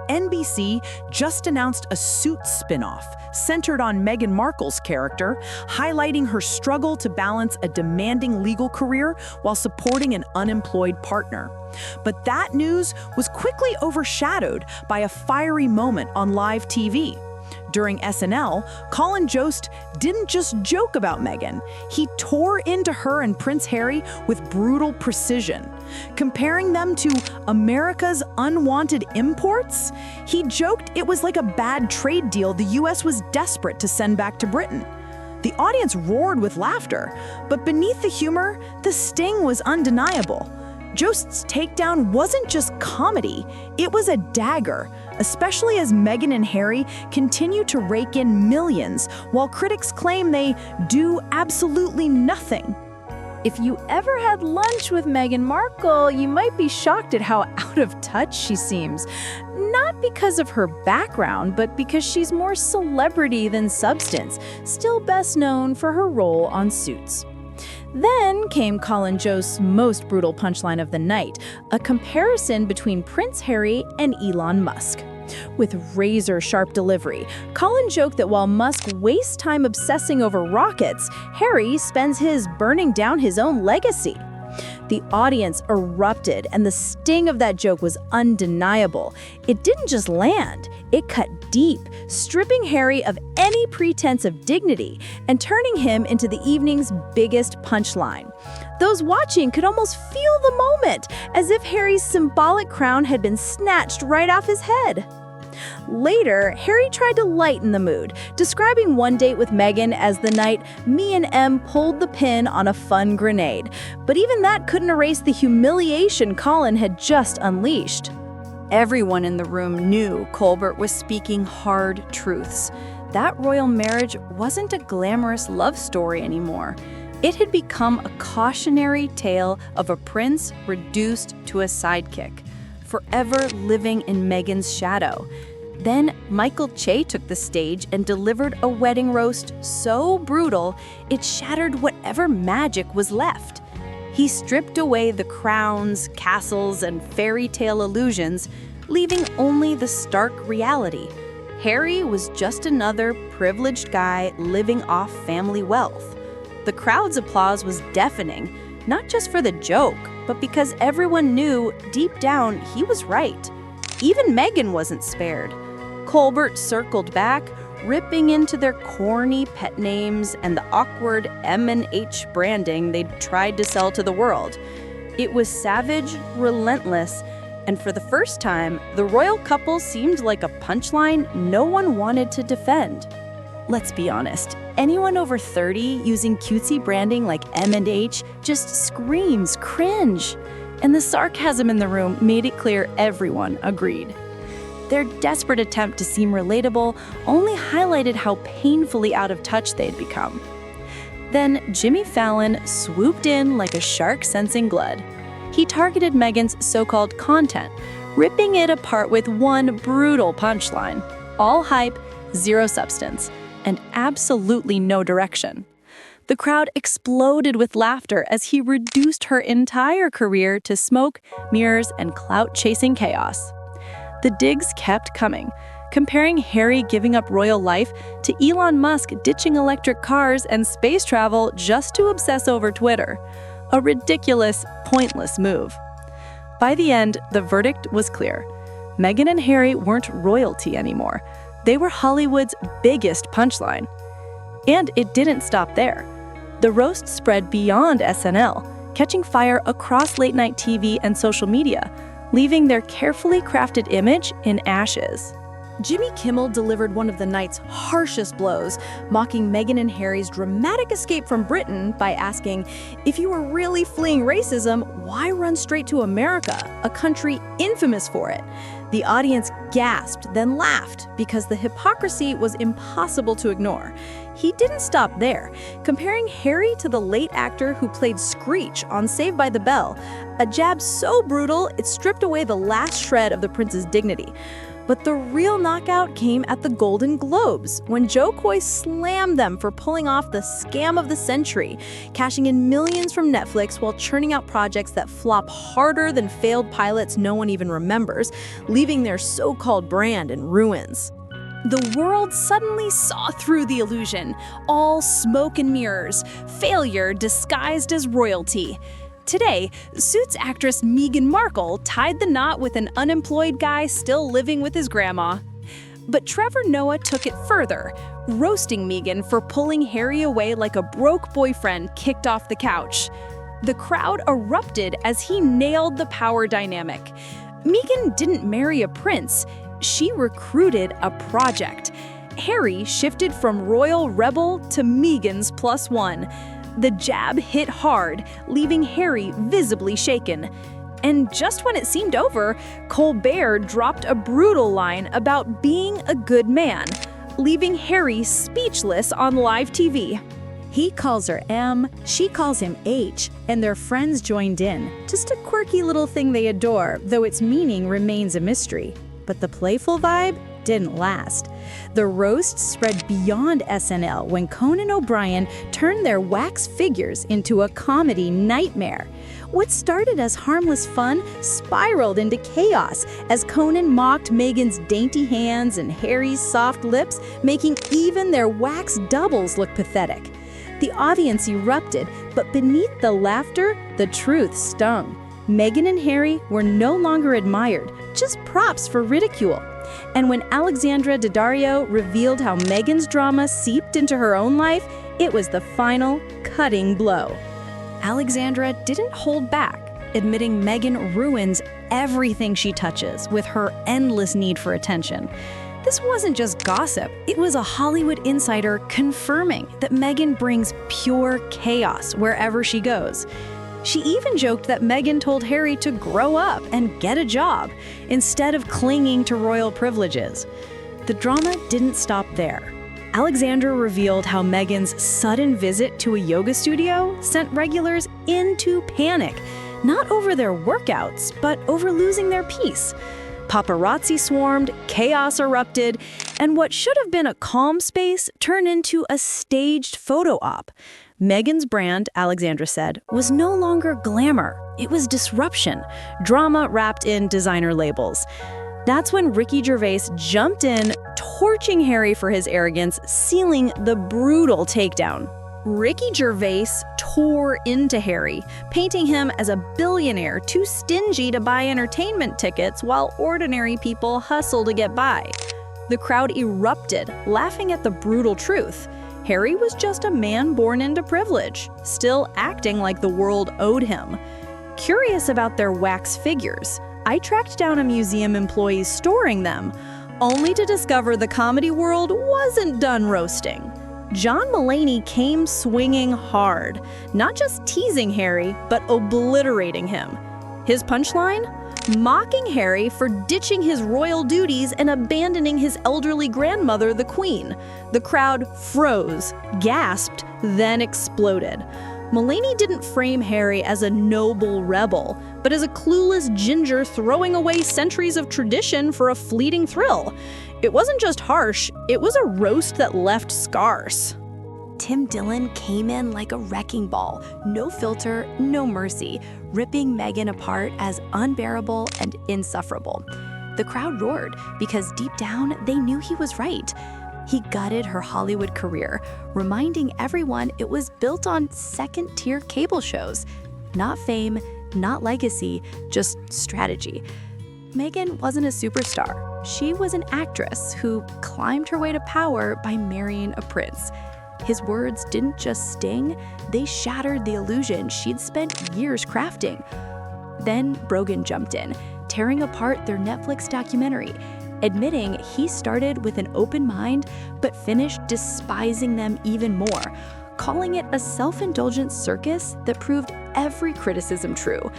NBC just announced a Suits spin-off centered on Meghan Markle's character, highlighting her struggle to balance a demanding legal career while supporting an unemployed partner. But that news was quickly overshadowed by a fiery moment on live TV. During SNL, Colin Jost didn't just joke about Meghan. He tore into her and Prince Harry with brutal precision. Comparing them to America's unwanted imports, he joked it was like a bad trade deal the US was desperate to send back to Britain. The audience roared with laughter, but beneath the humor, the sting was undeniable. Jost's takedown wasn't just comedy, it was a dagger, especially as Meghan and Harry continue to rake in millions, while critics claim they do absolutely nothing. If you ever had lunch with Meghan Markle, you might be shocked at how out of touch she seems. Not because of her background, but because she's more celebrity than substance, still best known for her role on Suits. Then came Colin Jost's most brutal punchline of the night, a comparison between Prince Harry and Elon Musk. With razor-sharp delivery, Colin joked that while Musk wastes time obsessing over rockets, Harry spends his burning down his own legacy. The audience erupted, and the sting of that joke was undeniable. It didn't just land, it cut deep, stripping Harry of any pretense of dignity and turning him into the evening's biggest punchline. Those watching could almost feel the moment, as if Harry's symbolic crown had been snatched right off his head. Later, Harry tried to lighten the mood, describing one date with Meghan as the night me and M pulled the pin on a fun grenade. But even that couldn't erase the humiliation Colin had just unleashed. Everyone in the room knew Colbert was speaking hard truths. That royal marriage wasn't a glamorous love story anymore. It had become a cautionary tale of a prince reduced to a sidekick, forever living in Meghan's shadow. Then Michael Che took the stage and delivered a wedding roast so brutal it shattered whatever magic was left. He stripped away the crowns, castles, and fairy tale illusions, leaving only the stark reality. Harry was just another privileged guy living off family wealth. The crowd's applause was deafening, not just for the joke, but because everyone knew deep down he was right. Even Meghan wasn't spared. Colbert circled back, ripping into their corny pet names and the awkward M&H branding they'd tried to sell to the world. It was savage, relentless, and for the first time, the royal couple seemed like a punchline no one wanted to defend. Let's be honest, anyone over 30 using cutesy branding like M&H just screams cringe. And the sarcasm in the room made it clear everyone agreed. Their desperate attempt to seem relatable only highlighted how painfully out of touch they'd become. Then Jimmy Fallon swooped in like a shark sensing blood. He targeted Meghan's so-called content, ripping it apart with one brutal punchline. All hype, zero substance, and absolutely no direction. The crowd exploded with laughter as he reduced her entire career to smoke, mirrors, and clout-chasing chaos. The digs kept coming, comparing Harry giving up royal life to Elon Musk ditching electric cars and space travel just to obsess over Twitter. A ridiculous, pointless move. By the end, the verdict was clear. Meghan and Harry weren't royalty anymore. They were Hollywood's biggest punchline. And it didn't stop there. The roast spread beyond SNL, catching fire across late-night TV and social media, leaving their carefully crafted image in ashes. Jimmy Kimmel delivered one of the night's harshest blows, mocking Meghan and Harry's dramatic escape from Britain by asking, if you were really fleeing racism, why run straight to America, a country infamous for it? The audience gasped, then laughed, because the hypocrisy was impossible to ignore. He didn't stop there, comparing Harry to the late actor who played Screech on Saved by the Bell, a jab so brutal it stripped away the last shred of the prince's dignity. But the real knockout came at the Golden Globes, when Joe Coy slammed them for pulling off the scam of the century, cashing in millions from Netflix while churning out projects that flop harder than failed pilots no one even remembers, leaving leaving their so-called brand in ruins. The world suddenly saw through the illusion, all smoke and mirrors, failure disguised as royalty. Today, Suits actress Meghan Markle tied the knot with an unemployed guy still living with his grandma. But Trevor Noah took it further, roasting Meghan for pulling Harry away like a broke boyfriend kicked off the couch. The crowd erupted as he nailed the power dynamic. Meghan didn't marry a prince. She recruited a project. Harry shifted from royal rebel to Meghan's +1. The jab hit hard, leaving Harry visibly shaken. And just when it seemed over, Colbert dropped a brutal line about being a good man, leaving Harry speechless on live TV. He calls her M, she calls him H, and their friends joined in. Just a quirky little thing they adore, though its meaning remains a mystery. But the playful vibe didn't last. The roast spread beyond SNL when Conan O'Brien turned their wax figures into a comedy nightmare. What started as harmless fun spiraled into chaos as Conan mocked Meghan's dainty hands and Harry's soft lips, making even their wax doubles look pathetic. The audience erupted, but beneath the laughter, the truth stung. Meghan and Harry were no longer admired, just props for ridicule. And when Alexandra Daddario revealed how Meghan's drama seeped into her own life, it was the final, cutting blow. Alexandra didn't hold back, admitting Meghan ruins everything she touches with her endless need for attention. This wasn't just gossip, it was a Hollywood insider confirming that Meghan brings pure chaos wherever she goes. She even joked that Meghan told Harry to grow up and get a job instead of clinging to royal privileges. The drama didn't stop there. Alexandra revealed how Meghan's sudden visit to a yoga studio sent regulars into panic, not over their workouts, but over losing their peace. Paparazzi swarmed, chaos erupted, and what should have been a calm space turned into a staged photo op. Meghan's brand, Alexandra said, was no longer glamour. It was disruption, drama wrapped in designer labels. That's when Ricky Gervais jumped in, torching Harry for his arrogance, sealing the brutal takedown. Ricky Gervais tore into Harry, painting him as a billionaire too stingy to buy entertainment tickets while ordinary people hustle to get by. The crowd erupted, laughing at the brutal truth. Harry was just a man born into privilege, still acting like the world owed him. Curious about their wax figures, I tracked down a museum employee storing them, only to discover the comedy world wasn't done roasting. John Mulaney came swinging hard, not just teasing Harry, but obliterating him. His punchline? Mocking Harry for ditching his royal duties and abandoning his elderly grandmother, the Queen. The crowd froze, gasped, then exploded. Mulaney didn't frame Harry as a noble rebel, but as a clueless ginger throwing away centuries of tradition for a fleeting thrill. It wasn't just harsh, it was a roast that left scars. Tim Dillon came in like a wrecking ball, no filter, no mercy, ripping Meghan apart as unbearable and insufferable. The crowd roared because deep down they knew he was right. He gutted her Hollywood career, reminding everyone it was built on second-tier cable shows. Not fame, not legacy, just strategy. Meghan wasn't a superstar. She was an actress who climbed her way to power by marrying a prince. His words didn't just sting, they shattered the illusion she'd spent years crafting. Then Brogan jumped in, tearing apart their Netflix documentary, admitting he started with an open mind but finished despising them even more, calling it a self-indulgent circus that proved every criticism true.